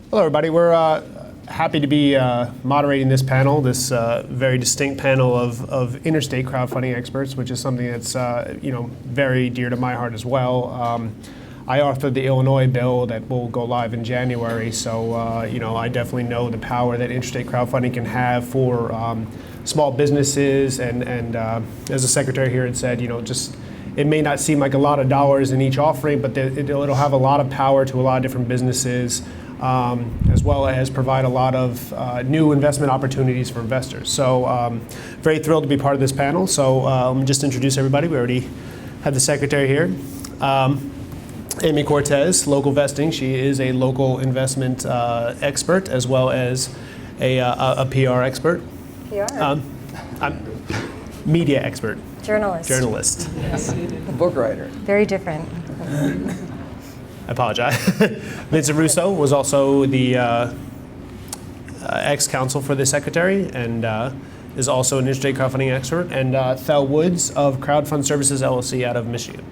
Hello, everybody. We're happy to be moderating this panel, this very distinct panel of interstate crowdfunding experts, which is something that's very dear to my heart as well. I authored the Illinois bill that will go live in January, so I definitely know the power that interstate crowdfunding can have for small businesses, and as the secretary here had said, it may not seem like a lot of dollars in each offering, but it'll have a lot of power to a lot of different businesses, as well as provide a lot of new investment opportunities for investors. So very thrilled to be part of this panel. So let me just introduce everybody. We already have the secretary here. Amy Cortez, Local Vesting. She is a local investment expert as well as a PR expert. PR? Media expert. Journalist. Yes. Book writer. Very different. I apologize. Vincent Russo was also the ex-counsel for the secretary and is also an interstate crowdfunding expert. And Thel Woods of Crowdfund Services LLC out of Michigan.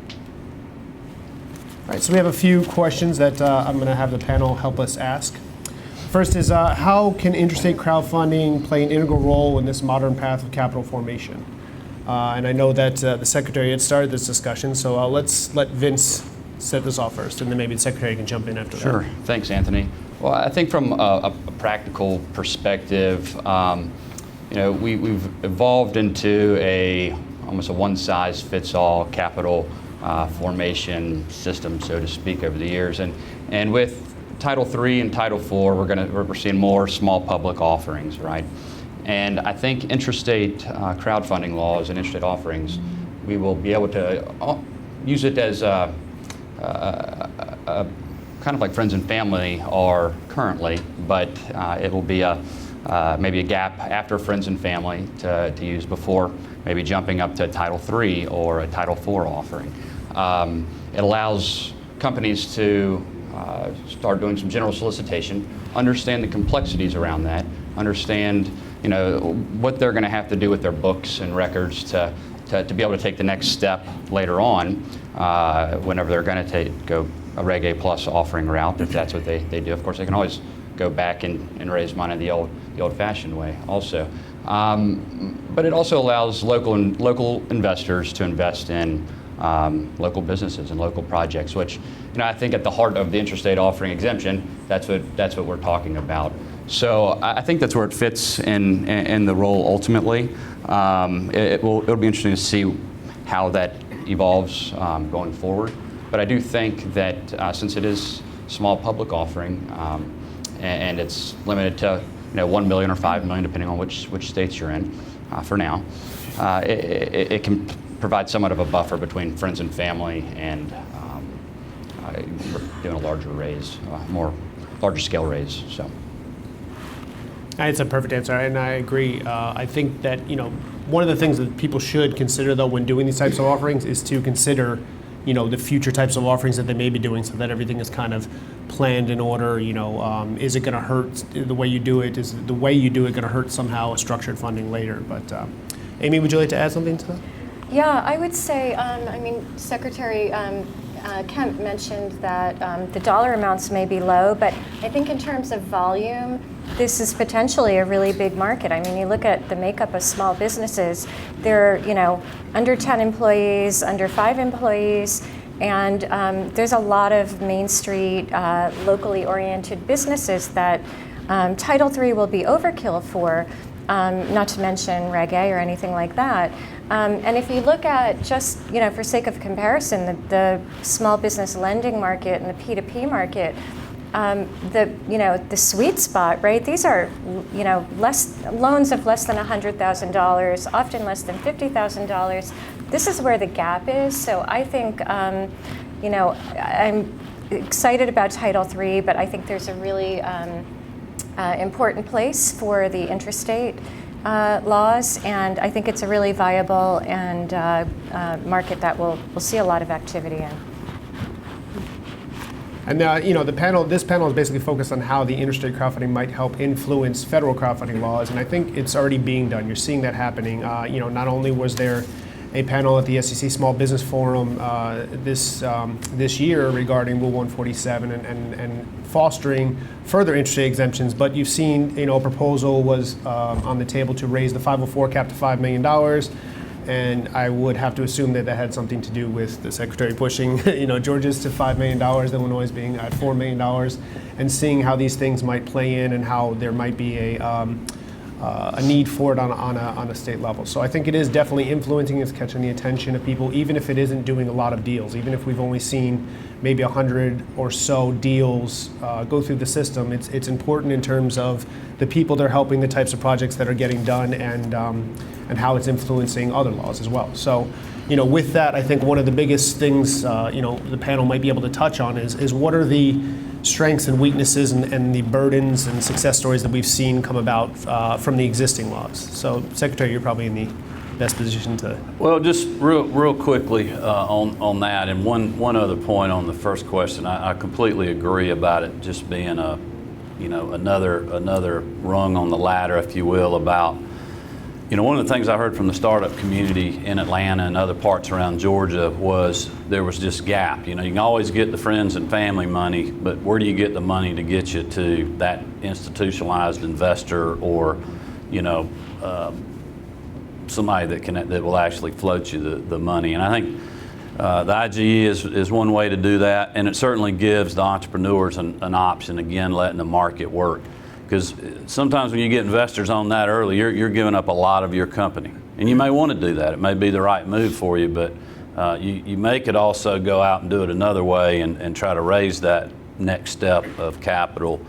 All right, so we have a few questions that I'm going to have the panel help us ask. First is, how can interstate crowdfunding play an integral role in this modern path of capital formation? And I know that the secretary had started this discussion, so let's let Vince set this off first, and then maybe the secretary can jump in after that. Sure. Thanks, Anthony. Well, I think from a practical perspective, we've evolved into almost a one-size-fits-all capital formation system, so to speak, over the years, and with Title III and Title IV, we're seeing more small public offerings, right? And I think intrastate crowdfunding laws and intrastate offerings, we will be able to use it as kind of like friends and family are currently, but it will be maybe a gap after friends and family to use before maybe jumping up to Title III or a Title IV offering. It allows companies to start doing some general solicitation, understand the complexities around that, understand what they're going to have to do with their books and records to be able to take the next step later on whenever they're going to go a Reg A Plus offering route, if that's what they do. Of course, they can always go back and raise money the old-fashioned way also. But it also allows local investors to invest in local businesses and local projects, which I think at the heart of the intrastate offering exemption, that's what we're talking about. So I think that's where it fits in the role ultimately. It'll be interesting to see how that evolves going forward. But I do think that since it is small public offering and it's limited to 1 million or 5 million, depending on which states you're in for now, it can provide somewhat of a buffer between friends and family and doing a larger raise, larger scale raise. So. It's a perfect answer, and I agree. I think that one of the things that people should consider, though, when doing these types of offerings, is to consider, the future types of offerings that they may be doing, so that everything is kind of planned in order. Is it going to hurt the way you do it? Is the way you do it going to hurt somehow a structured funding later? But Amy, would you like to add something to that? Yeah, I would say, Secretary Kemp mentioned that the dollar amounts may be low, but I think in terms of volume, this is potentially a really big market. I mean, you look at the makeup of small businesses, they're, under 10 employees, under 5 employees, and there's a lot of Main Street, locally oriented businesses that Title III will be overkill for, not to mention Reg A or anything like that. And if you look at just, for sake of comparison, the small business lending market and the P2P market, the sweet spot, right? These are, loans of less than $100,000, often less than $50,000. This is where the gap is. So I think, I'm excited about Title III, but I think there's a really important place for the intrastate laws, and I think it's a really viable and market that we'll see a lot of activity in. And this panel is basically focused on how the interstate crowdfunding might help influence federal crowdfunding laws, and I think it's already being done. You're seeing that happening. Not only was there a panel at the SEC Small Business Forum this year regarding Rule 147 and fostering further interest rate exemptions. But you've seen, a proposal was on the table to raise the 504 cap to $5 million. And I would have to assume that had something to do with the Secretary pushing, Georgia's to $5 million, Illinois being at $4 million, and seeing how these things might play in and how there might be a need for it on a state level. So I think it is definitely influencing, it's catching the attention of people, even if it isn't doing a lot of deals, even if we've only seen maybe 100 or so deals go through the system. It's important in terms of the people they're helping, the types of projects that are getting done, and how it's influencing other laws as well. So, with that, I think one of the biggest things, the panel might be able to touch on is what are the strengths and weaknesses and the burdens and success stories that we've seen come about from the existing laws. So, Secretary, you're probably in the best position to. Well, just real quickly on that, and one other point on the first question. I completely agree about it just being another rung on the ladder, if you will, about. One of the things I heard from the startup community in Atlanta and other parts around Georgia was there was this gap. You can always get the friends and family money, but where do you get the money to get you to that institutionalized investor or, somebody that will actually float you the money? And I think the IGE is one way to do that, and it certainly gives the entrepreneurs an option, again, letting the market work. Because sometimes when you get investors on that early, you're giving up a lot of your company. And you may want to do that. It may be the right move for you, but you may could also go out and do it another way and try to raise that next step of capital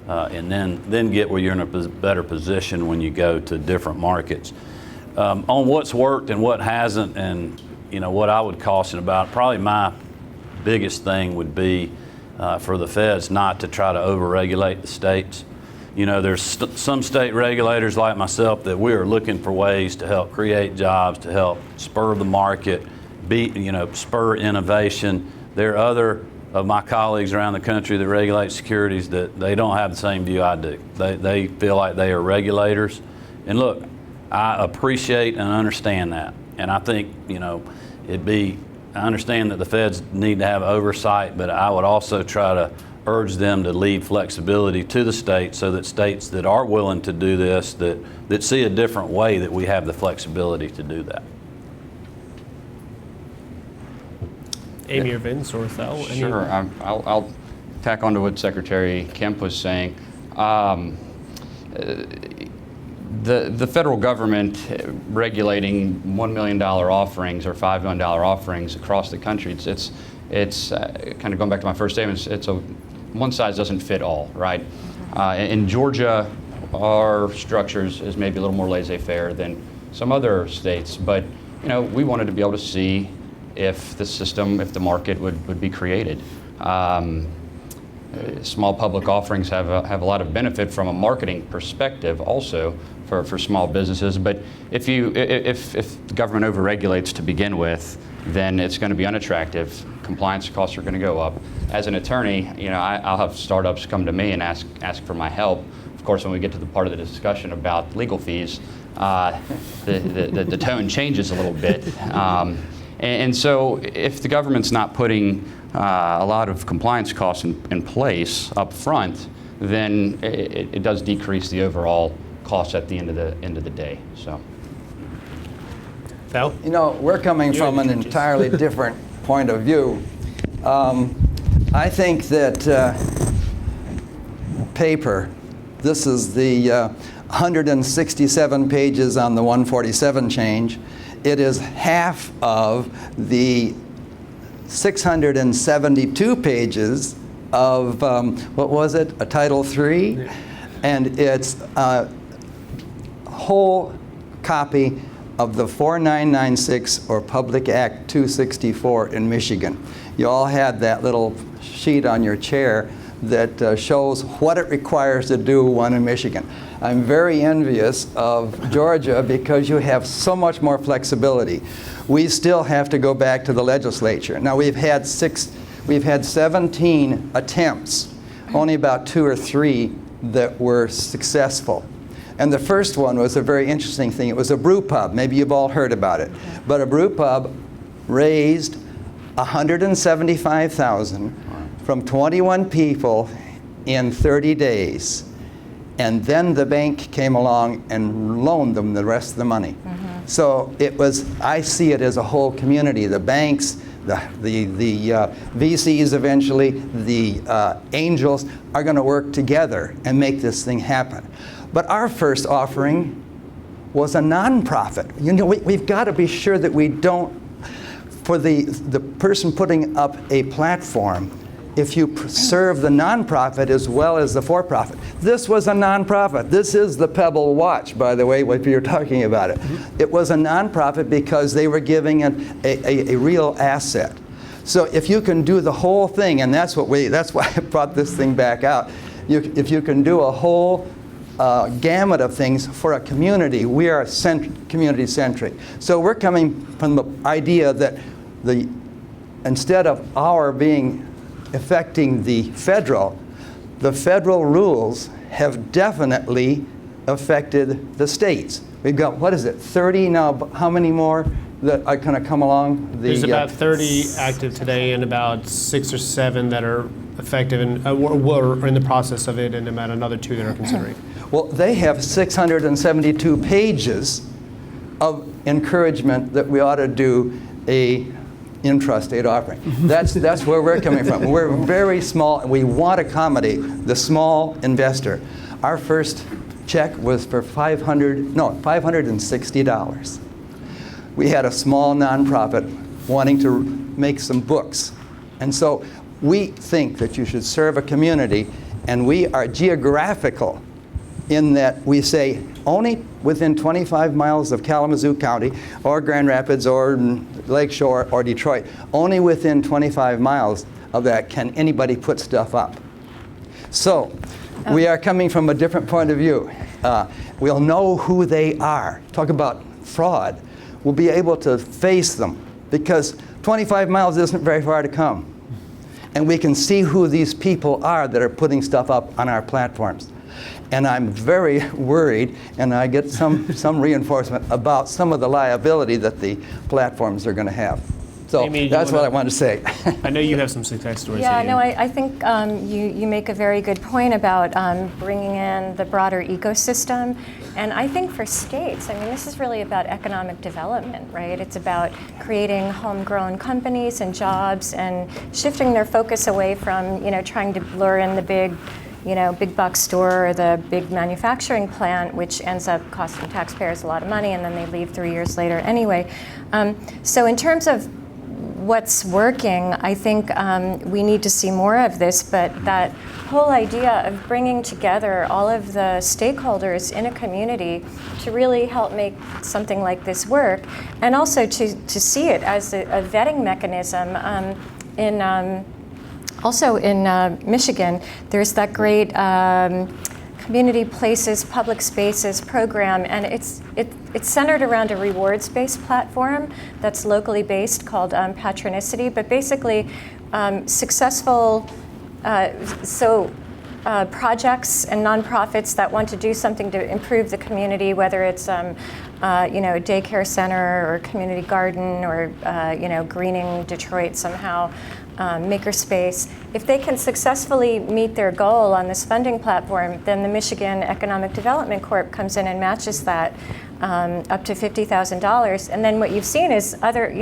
and then get where you're in a better position when you go to different markets. On what's worked and what hasn't, and what I would caution about, probably my biggest thing would be for the feds not to try to overregulate the states. There's some state regulators like myself that we are looking for ways to help create jobs, to help spur the market, spur innovation. There are other of my colleagues around the country that regulate securities that they don't have the same view I do. They feel like they are regulators. And look, I appreciate and understand that. And I think, I understand that the feds need to have oversight, but I would also try to urge them to leave flexibility to the states so that states that are willing to do this, that see a different way, that we have the flexibility to do that. Amy or Vince or Thel? Sure, I'll tack on to what Secretary Kemp was saying. The federal government regulating $1 million offerings or $5 million offerings across the country, it's kind of going back to my first statement, it's one size doesn't fit all, right? In Georgia, our structure is maybe a little more laissez-faire than some other states, but we wanted to be able to see if the market would be created. Small public offerings have a lot of benefit from a marketing perspective also for small businesses, but if the government overregulates to begin with, then it's going to be unattractive. Compliance costs are going to go up. As an attorney, I'll have startups come to me and ask for my help. Of course, when we get to the part of the discussion about legal fees, the tone changes a little bit. And so if the government's not putting a lot of compliance costs in place up front, then it does decrease the overall cost at the end of the day. So. Thel? We're coming from an entirely different point of view. I think that paper, this is the 167 pages on the 147 change. It is half of the 672 pages of, what was it, a Title III? And it's a whole copy of the 4996 or Public Act 264 in Michigan. You all had that little sheet on your chair that shows what it requires to do one in Michigan. I'm very envious of Georgia because you have so much more flexibility. We still have to go back to the legislature. Now we've had 17 attempts, only about 2 or 3 that were successful. And the first one was a very interesting thing. It was a brew pub. Maybe you've all heard about it. But a brew pub raised $175,000 from 21 people in 30 days. And then the bank came along and loaned them the rest of the money. So it was, I see it as a whole community. The banks, the VCs eventually, the angels are going to work together and make this thing happen. But our first offering was a nonprofit. You know, we've got to be sure that we don't, for the person putting up a platform, if you serve the nonprofit as well as the for-profit. This was a nonprofit. This is the Pebble watch, by the way, if you're talking about it. It was a nonprofit because they were giving a real asset. So if you can do the whole thing, and that's why I brought this thing back out, if you can do a whole gamut of things for a community, we are community-centric. So we're coming from the idea that instead of our affecting the federal rules have definitely affected the states. We've got, what is it, 30 now? How many more that are going to come along? There's about 30 active today and about 6 or 7 that are effective and are in the process of it, and about another 2 that are considering. Well, they have 672 pages of encouragement that we ought to do a intrastate offering. That's where we're coming from. We're very small, and we want to accommodate the small investor. Our first check was for $560. We had a small nonprofit wanting to make some books. And so we think that you should serve a community, and we are geographical in that we say only within 25 miles of Kalamazoo County or Grand Rapids or Lakeshore or Detroit, only within 25 miles of that can anybody put stuff up. So we are coming from a different point of view. We'll know who they are. Talk about fraud. We'll be able to face them because 25 miles isn't very far to come. And we can see who these people are that are putting stuff up on our platforms. And I'm very worried, and I get some reinforcement about some of the liability that the platforms are going to have. So Amy, that's what I wanted to say. I know you have some success stories. Yeah, here. no, I think you make a very good point about bringing in the broader ecosystem. And I think for states, I mean, this is really about economic development, right? It's about creating homegrown companies and jobs and shifting their focus away from, trying to lure in the big buck store or the big manufacturing plant, which ends up costing taxpayers a lot of money, and then they leave 3 years later anyway. So in terms of what's working, I think we need to see more of this, but that whole idea of bringing together all of the stakeholders in a community to really help make something like this work, and also to see it as a vetting mechanism. Also in Michigan, there's that great Community Places, Public Spaces program, and it's centered around a rewards-based platform that's locally based called Patronicity, but basically successful projects and nonprofits that want to do something to improve the community, whether it's a daycare center or community garden or greening Detroit somehow, makerspace. If they can successfully meet their goal on this funding platform, then the Michigan Economic Development Corp comes in and matches that up to $50,000. And then what you've seen is other,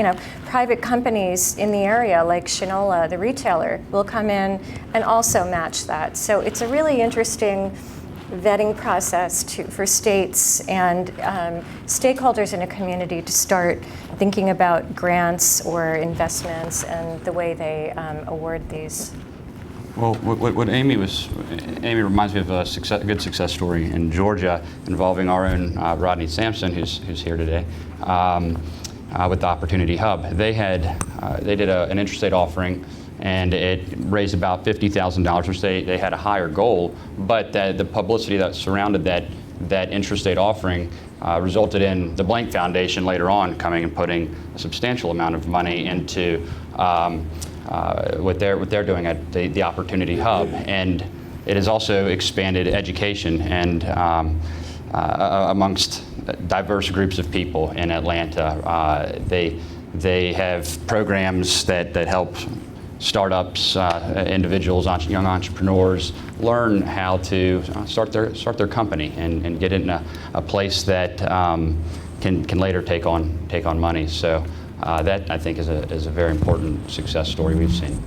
private companies in the area, like Shinola, the retailer, will come in and also match that. So it's a really interesting vetting process for states and stakeholders in a community to start thinking about grants or investments and the way they award these. Well, what Amy reminds me of a good success story in Georgia involving our own Rodney Sampson, who's here today, with the Opportunity Hub. They did an intrastate offering, and it raised about $50,000, which they had a higher goal, but the publicity that surrounded that intrastate offering resulted in the Blank Foundation later on coming and putting a substantial amount of money into what they're doing at the Opportunity Hub, and it has also expanded education. And amongst diverse groups of people in Atlanta. They have programs that help startups, individuals, young entrepreneurs learn how to start their company and get it in a place that can later take on money. So that, I think, is a very important success story we've seen.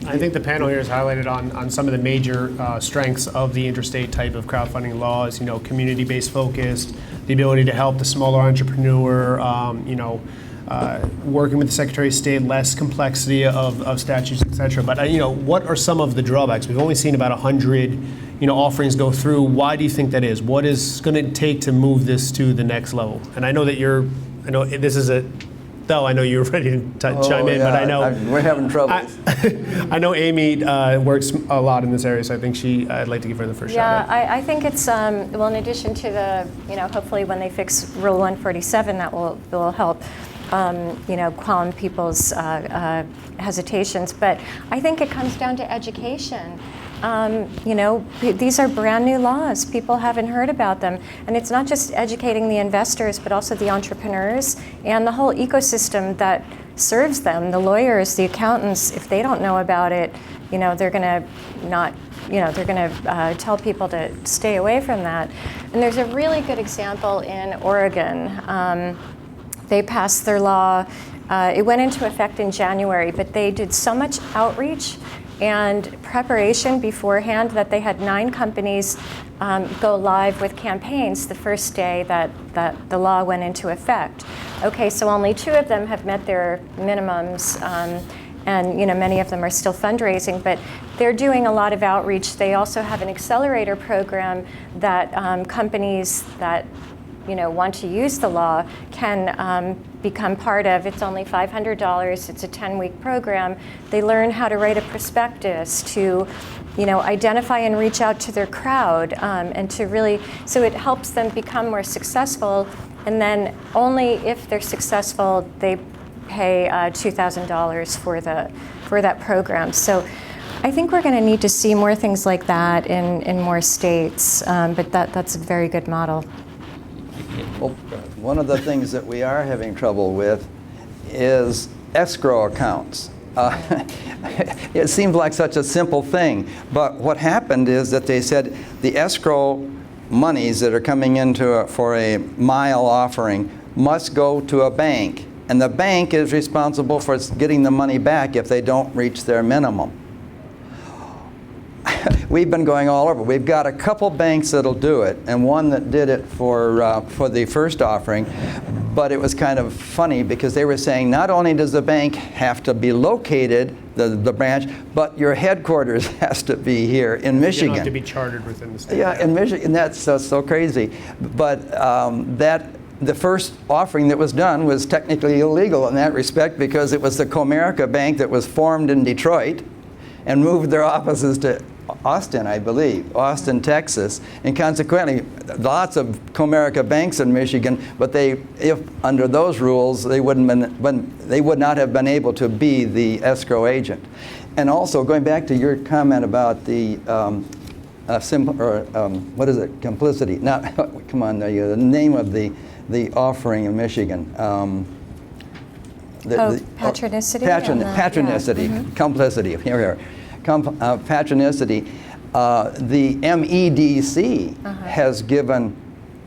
I think the panel here has highlighted on some of the major strengths of the Intrastate type of crowdfunding laws. Community-based focused, the ability to help the smaller entrepreneur. Working with the Secretary of State, less complexity of statutes, et cetera. But what are some of the drawbacks? We've only seen about 100 offerings go through. Why do you think that is? What is going to take to move this to the next level? And I know that I know this is I know you're ready to chime in, but I know we're having trouble. I know Amy works a lot in this area, so I think I'd like to give her the first shot. Yeah, I think it's well, in addition to the hopefully when they fix Rule 147, that will help. Calm people's hesitations, but I think it comes down to education. These are brand new laws. People haven't heard about them. And it's not just educating the investors, but also the entrepreneurs and the whole ecosystem that serves them, the lawyers, the accountants. If they don't know about it, they're going to not, they're going to tell people to stay away from that. And there's a really good example in Oregon. They passed their law. It went into effect in January, but they did so much outreach and preparation beforehand that they had 9 companies go live with campaigns the first day that the law went into effect. Okay, so only 2 of them have met their minimums, and many of them are still fundraising, but they're doing a lot of outreach. They also have an accelerator program that companies that want to use the law can become part of. It's only $500. It's a 10-week program. They learn how to write a prospectus, to identify and reach out to their crowd, and to really, so it helps them become more successful. And then only if they're successful, they pay $2,000 for that program. So I think we're going to need to see more things like that in more states, but that's a very good model. Well, one of the things that we are having trouble with is escrow accounts. It seems like such a simple thing, but what happened is that they said the escrow monies that are coming into for a mile offering must go to a bank, and the bank is responsible for getting the money back if they don't reach their minimum. We've been going all over. We've got a couple banks that'll do it, and one that did it for the first offering. But it was kind of funny because they were saying not only does the bank have to be located, the branch, but your headquarters has to be here in Michigan. You don't have to be chartered within the state. Yeah, in Michigan, that's so crazy. But the first offering that was done was technically illegal in that respect because it was the Comerica Bank that was formed in Detroit and moved their offices to Austin, I believe, Austin, Texas, and consequently, lots of Comerica banks in Michigan. But if under those rules, they would not have been able to be the escrow agent. And also, going back to your comment about the what is it? Complicity. Not come on, the name of the offering in Michigan. Patronicity? Patronicity, complicity, here we are. Patronicity. The MEDC has given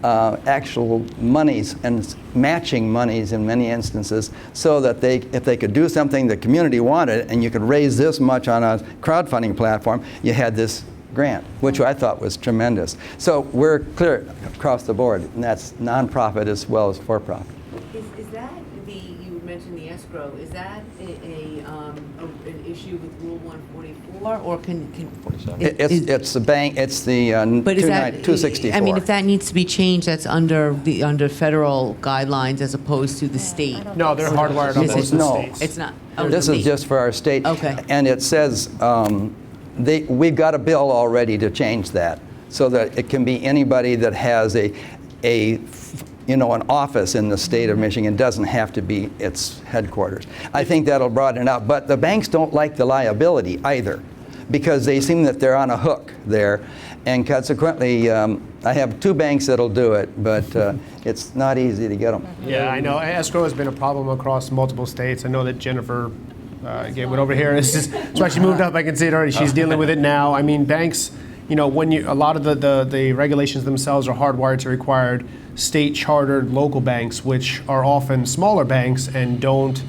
actual monies and matching monies in many instances so that if they could do something the community wanted and you could raise this much on a crowdfunding platform, you had this grant, which I thought was tremendous. So we're clear across the board, and that's nonprofit as well as for-profit. Is that you mentioned the escrow, is that an issue with Rule 144, or can It's the bank, it's the 264. I mean, if that needs to be changed, that's under federal guidelines as opposed to the state. No, they're hardwired on most of the states. It's not. This is just for our state. Okay. And it says we've got a bill already to change that so that it can be anybody that has an office in the state of Michigan. Doesn't have to be its headquarters. I think that'll broaden it out. But the banks don't like the liability either. because they seem that they're on a hook there. And consequently, I have 2 banks that'll do it, but it's not easy to get them. Yeah, I know. Escrow has been a problem across multiple states. I know that Jennifer Gatewood over here is that's why she moved up. I can see it already. She's dealing with it now. I mean, banks, you know, when a lot of the regulations themselves are hardwired to require state chartered local banks, which are often smaller banks and don't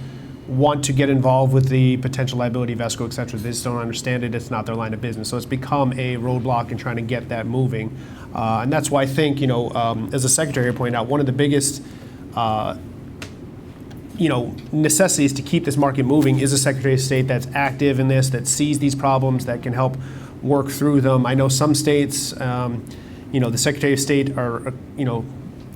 want to get involved with the potential liability of escrow, et cetera. They just don't understand it. It's not their line of business. So it's become a roadblock in trying to get that moving. And that's why I think, you know, as the Secretary pointed out, one of the biggest necessities to keep this market moving is a Secretary of State that's active in this, that sees these problems, that can help work through them. I know some states, the Secretary of State are,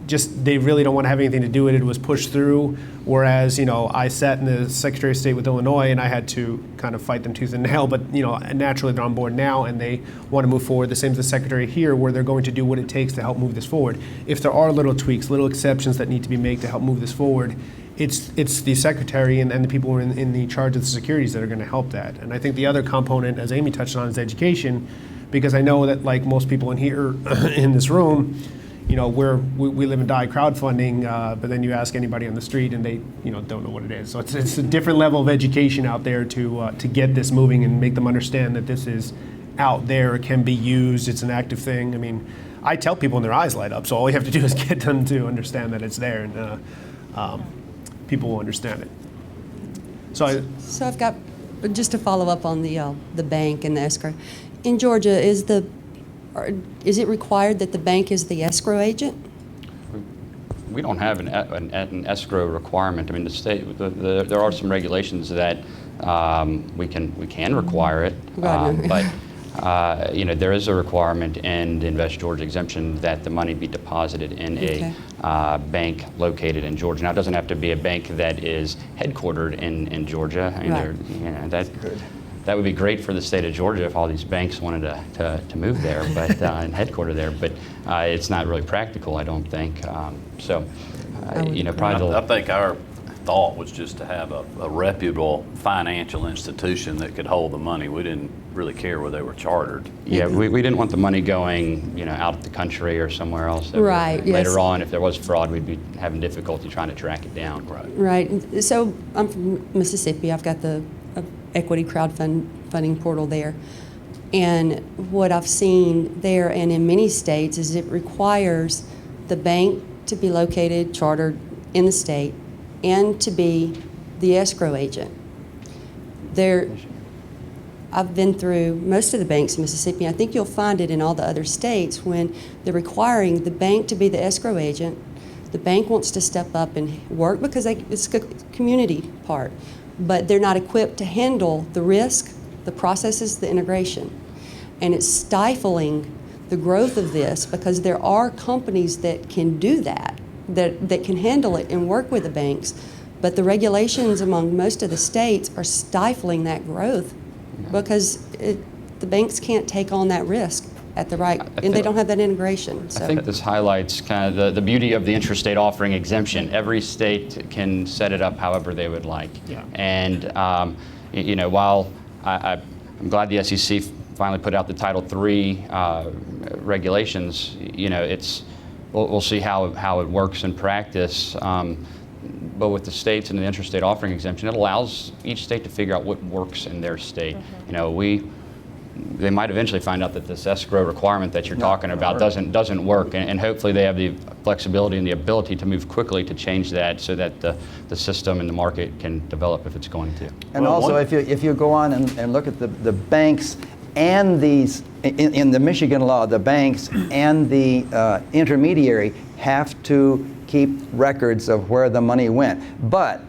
just they really don't want to have anything to do with it. It was pushed through, whereas, I sat in the Secretary of State with Illinois and I had to kind of fight them tooth and nail, but, naturally they're on board now and they want to move forward. The same as the Secretary here, where they're going to do what it takes to help move this forward. If there are little tweaks, little exceptions that need to be made to help move this forward, it's the Secretary and the people who are in the charge of the securities that are going to help that. And I think the other component, as Amy touched on, is education, because I know that, like most people in here, in this room, we live and die crowdfunding, but then you ask anybody on the street and they, don't know what it is. So it's a different level of education out there to get this moving and make them understand that this is out there. It can be used. It's an active thing. I mean, I tell people and their eyes light up. So all you have to do is get them to understand that it's there, and people will understand it. So I've got, just to follow up on the bank and the escrow. In Georgia, is it required that the bank is the escrow agent? We don't have an escrow requirement. I mean, the state, there are some regulations that we can require it, but there is a requirement in the Invest Georgia exemption that the money be deposited in a bank located in Georgia. Now, it doesn't have to be a bank that is headquartered in Georgia. I mean, that would be great for the state of Georgia if all these banks wanted to move there, but and headquarter there. But it's not really practical, I don't think. Probably. I think our thought was just to have a reputable financial institution that could hold the money. We didn't really care where they were chartered. Yeah, we didn't want the money going, out of the country or somewhere else. Right. Later on, if there was fraud, we'd be having difficulty trying to track it down. Right. So I'm from Mississippi. I've got the equity crowdfunding portal there. And what I've seen there and in many states is it requires the bank to be located, chartered in the state, and to be the escrow agent. I've been through most of the banks in Mississippi. I think you'll find it in all the other states when they're requiring the bank to be the escrow agent. The bank wants to step up and work because it's a community part, but they're not equipped to handle the risk, the processes, the integration. And it's stifling the growth of this because there are companies that can do that can handle it and work with the banks, but the regulations among most of the states are stifling that growth because the banks can't take on that risk at the right, and they don't have that integration. So. I think this highlights kind of the beauty of the intrastate offering exemption. Every state can set it up however they would like. Yeah. And while I'm glad the SEC finally put out the Title III regulations, we'll see how it works in practice. But with the states and the intrastate offering exemption, it allows each state to figure out what works in their state. Mm-hmm. They might eventually find out that this escrow requirement that you're talking about doesn't work, and hopefully they have the flexibility and the ability to move quickly to change that so that the system and the market can develop if it's going to. And also, if you go on and look at the banks and these, in the Michigan law, the banks and the intermediary have to keep records of where the money went, but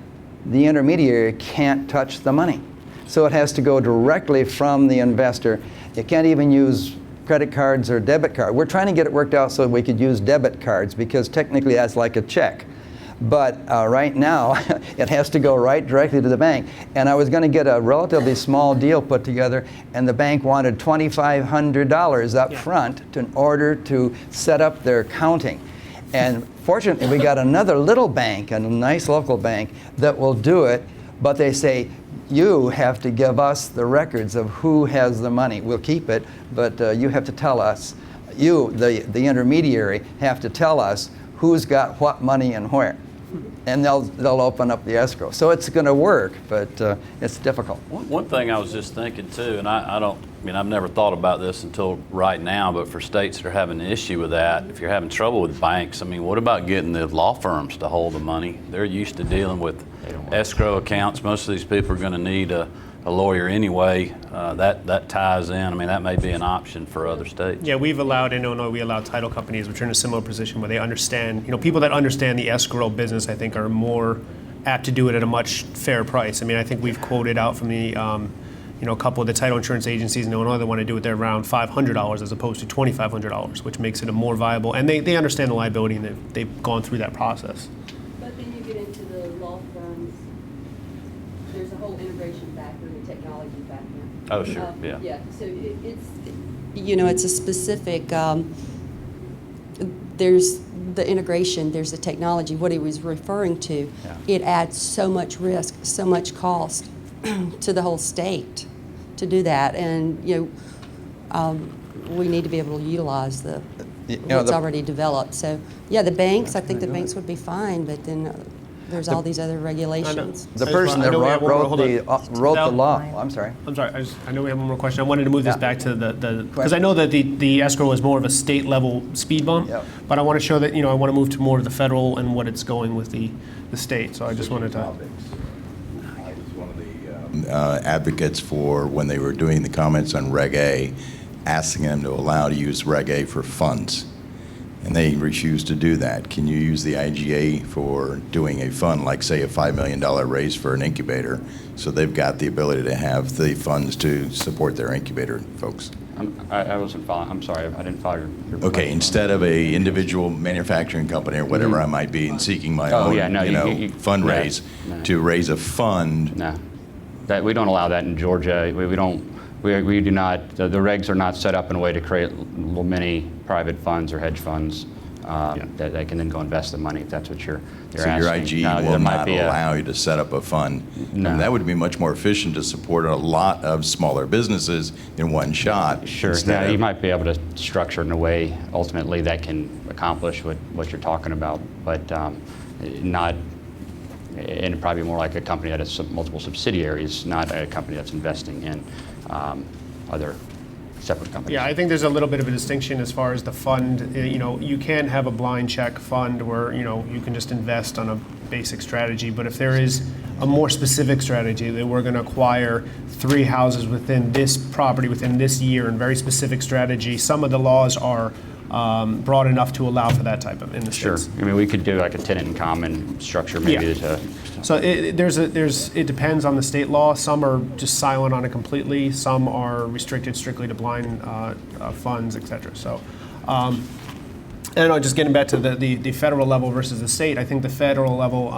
the intermediary can't touch the money. So it has to go directly from the investor. You can't even use credit cards or debit cards. We're trying to get it worked out so we could use debit cards because technically that's like a check. But right now, it has to go right directly to the bank. And I was going to get a relatively small deal put together, and the bank wanted $2,500 up front in order to set up their accounting. And fortunately, we got another little bank, a nice local bank, that will do it. But they say, you have to give us the records of who has the money. We'll keep it, but you have to tell us. You, the intermediary, have to tell us who's got what money and where. And they'll open up the escrow. So it's going to work, but it's difficult. One thing I was just thinking too, and I mean, I've never thought about this until right now, but for states that are having an issue with that, if you're having trouble with banks, I mean, what about getting the law firms to hold the money? They're used to dealing with escrow accounts. Most of these people are going to need a lawyer anyway. That ties in. I mean, that may be an option for other states. Yeah, we've allowed, in Illinois, we allow title companies which are in a similar position where they understand, people that understand the escrow business, I think, are more apt to do it at a much fair price. I mean, I think we've quoted out from the, a couple of the title insurance agencies in Illinois that want to do it there around $500 as opposed to $2,500, which makes it a more viable, and they understand the liability and they've gone through that process. But then you get into the law firms. There's a whole integration factor and technology factor. Oh, sure, yeah. Yeah, so it's a specific, there's the integration, there's the technology, what he was referring to. Yeah. It adds so much risk, so much cost to the whole state to do that. And, we need to be able to utilize what's already developed. So, yeah, the banks, I think the banks would be fine, but then there's all these other regulations. The person that wrote the law, I'm sorry. I'm sorry, I know we have one more question. I wanted to move this back to because I know that the escrow is more of a state level speed bump, Yep. but I want to show that, I want to move to more of the federal and what it's going with the state. So I just wanted to. I was one of the advocates for when they were doing the comments on Reg A, asking them to allow to use Reg A for funds. And they refused to do that. Can you use the IGA for doing a fund, like say a $5 million raise for an incubator, so they've got the ability to have the funds to support their incubator folks? I wasn't following. I'm sorry, I didn't follow your Okay, question. instead of a individual manufacturing company or whatever I might be and seeking my own, fundraise, no. to raise a fund. No, that we don't allow that in Georgia. We don't. We do not. The regs are not set up in a way to create many private funds or hedge funds that they can then go invest the money if that's what you're So asking. your IG will not allow you to set up a fund. No. And that would be much more efficient to support a lot of smaller businesses in one shot. Sure. instead Yeah, of- you might be able to structure it in a way ultimately that can accomplish what you're talking about, but not. And probably more like a company that has multiple subsidiaries, not a company that's investing in other separate companies. Yeah, I think there's a little bit of a distinction as far as the fund. You can't have a blind check fund where, you can just invest on a basic strategy. But if there is a more specific strategy that we're going to acquire 3 houses within this property within this year and very specific strategy, some of the laws are broad enough to allow for that type of in the Sure. states. I mean, we could do like a tenant in common structure maybe Yeah. to. So it depends on the state law. Some are just silent on it completely. Some are restricted strictly to blind funds, et cetera. So, just getting back to the federal level versus the state, I think the federal level,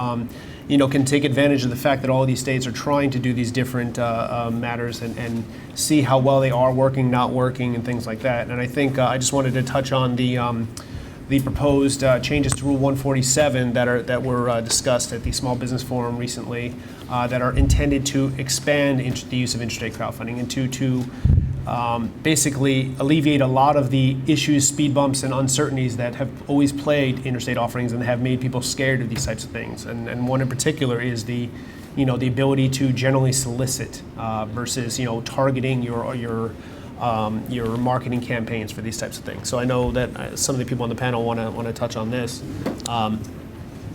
can take advantage of the fact that all of these states are trying to do these different matters and see how well they are working, not working, and things like that. And I think I just wanted to touch on the proposed changes to Rule 147 that were discussed at the Small Business Forum recently that are intended to expand the use of intrastate crowdfunding and to basically alleviate a lot of the issues, speed bumps, and uncertainties that have always plagued interstate offerings and have made people scared of these types of things. And one in particular is the ability to generally solicit versus targeting your marketing campaigns for these types of things. So I know that some of the people on the panel want to touch on this.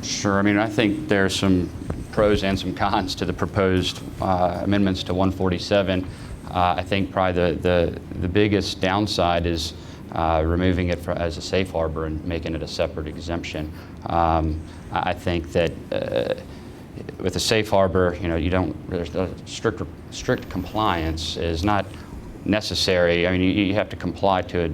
Sure. I mean, I think there's some pros and some cons to the proposed amendments to 147. I think probably the biggest downside is removing it as a safe harbor and making it a separate exemption. I think that with a safe harbor, there's a strict compliance is not necessary. I mean, you have to comply to it.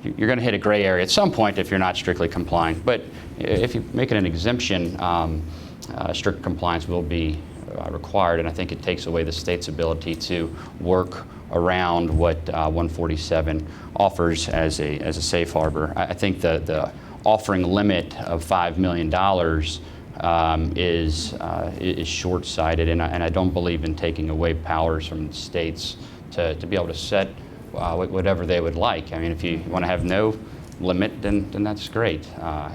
You're going to hit a gray area at some point if you're not strictly complying. But if you make it an exemption, strict compliance will be required, and I think it takes away the state's ability to work around what 147 offers as a safe harbor. I think the offering limit of $5 million is short-sighted, and I don't believe in taking away powers from states to be able to set whatever they would like. I mean, if you want to have no limit, then that's great.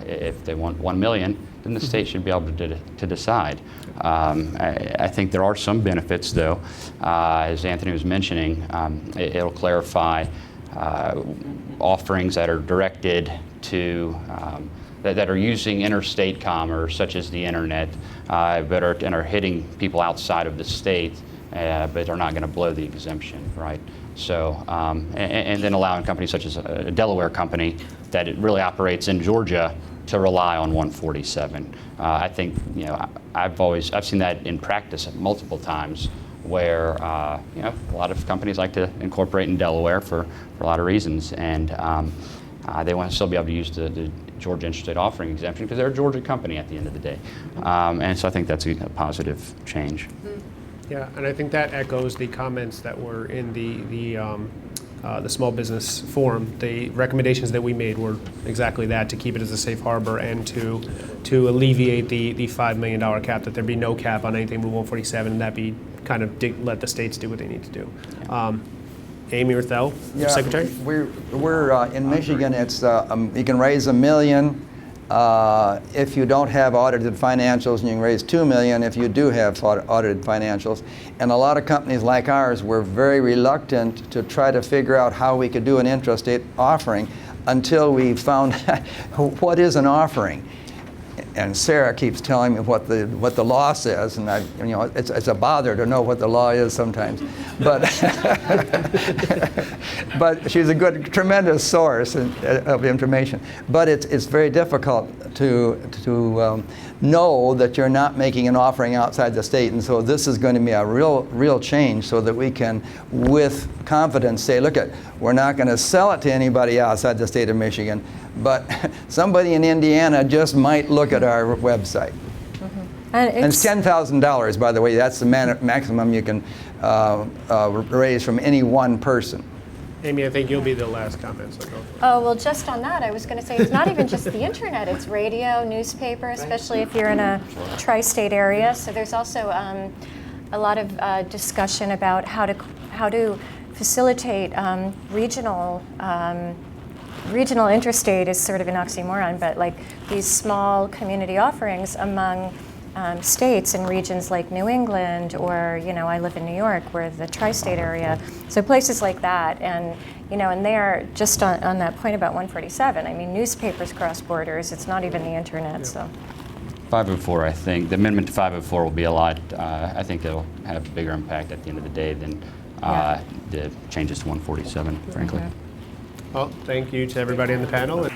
If they want 1 million, then the state should be able to decide. I think there are some benefits, though. As Anthony was mentioning, it'll clarify offerings that are directed to that are using interstate commerce, such as the internet, but are hitting people outside of the state, but are not going to blow the exemption, right? So, and then allowing companies such as a Delaware company that it really operates in Georgia to rely on 147. I think, you know, I've seen that in practice multiple times, where you know, a lot of companies like to incorporate in Delaware for a lot of reasons, and they want to still be able to use the Georgia Intrastate Offering exemption because they're a Georgia company at the end of the day, and so I think that's a positive change. Yeah, and I think that echoes the comments that were in the small business forum. The recommendations that we made were exactly that, to keep it as a safe harbor and to alleviate the $5 million cap, that there be no cap on anything Rule 147, and that be kind of let the states do what they need to do. Amy or Thel, Secretary? We're in Michigan, it's you can raise $1 million if you don't have audited financials, and you can raise $2 million if you do have audited financials. And a lot of companies like ours were very reluctant to try to figure out how we could do an intrastate offering until we found what is an offering. And Sarah keeps telling me what the law says, and it's a bother to know what the law is sometimes. But but she's a tremendous source of information. But it's very difficult to know that you're not making an offering outside the state, and so this is going to be a real change, so that we can, with confidence, say, look, we're not going to sell it to anybody outside the state of Michigan, but somebody in Indiana just might look at our website. And it's $10,000, by the way. That's the maximum you can raise from any one person. Amy, I think you'll be the last comment, so go for it. Oh, well, just on that, I was going to say, it's not even just the internet, it's radio, newspaper, especially if you're in a tri-state area. So there's also a lot of discussion about how to facilitate regional intrastate is sort of an oxymoron, but like these small community offerings among states and regions like New England, or, you know, I live in New York, we're the tri-state area, so places like that. And, you know, and there, just on that point about 147, I mean, newspapers cross borders, it's not even the internet, so. 504, I think, the amendment to 504 will be a lot, I think it'll have a bigger impact at the end of the day than the changes to 147, frankly. Well, thank you to everybody on the panel.